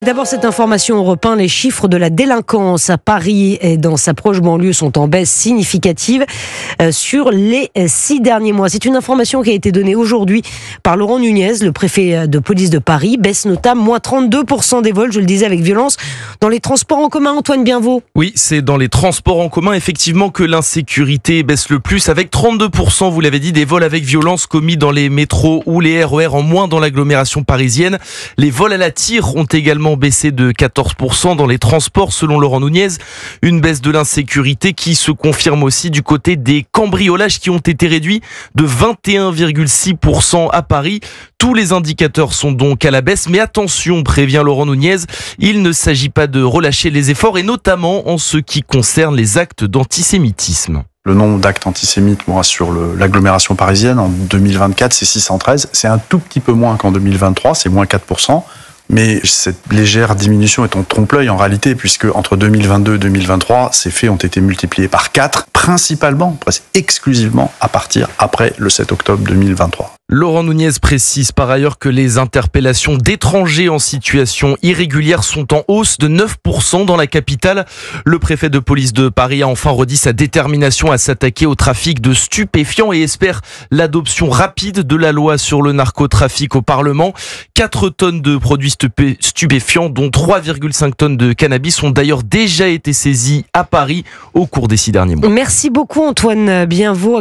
d'abord cette information Europe 1, les chiffres de la délinquance à Paris et dans sa proche banlieue sont en baisse significative sur les 6 derniers mois. C'est une information qui a été donnée aujourd'hui par Laurent Nunez, le préfet de police de Paris. Baisse notable, moins 32% des vols, je le disais avec violence, dans les transports en commun. Antoine Bienvaux. Oui, c'est dans les transports en commun effectivement que l'insécurité baisse le plus, avec 32%, vous l'avez dit, des vols avec violence commis dans les métros ou les RER, en moins dans l'agglomération parisienne. Les vols à la tire ont également baissé de 14% dans les transports, selon Laurent Nunez. Une baisse de l'insécurité qui se confirme aussi du côté des cambriolages qui ont été réduits de 21,6% à Paris. Tous les indicateurs sont donc à la baisse, mais attention, prévient Laurent Nunez, il ne s'agit pas de relâcher les efforts, et notamment en ce qui concerne les actes d'antisémitisme. Le nombre d'actes antisémites, sur l'agglomération parisienne, en 2024, c'est 613. C'est un tout petit peu moins qu'en 2023, c'est moins 4%. Mais cette légère diminution est en trompe-l'œil en réalité, puisque entre 2022 et 2023, ces faits ont été multipliés par 4, principalement, presque exclusivement, à partir après le 7 octobre 2023. Laurent Nunez précise par ailleurs que les interpellations d'étrangers en situation irrégulière sont en hausse de 9% dans la capitale. Le préfet de police de Paris a enfin redit sa détermination à s'attaquer au trafic de stupéfiants et espère l'adoption rapide de la loi sur le narcotrafic au Parlement. 4 tonnes de produits stupéfiants, dont 3,5 tonnes de cannabis, ont d'ailleurs déjà été saisies à Paris au cours des 6 derniers mois. Merci beaucoup Antoine Bienvaux.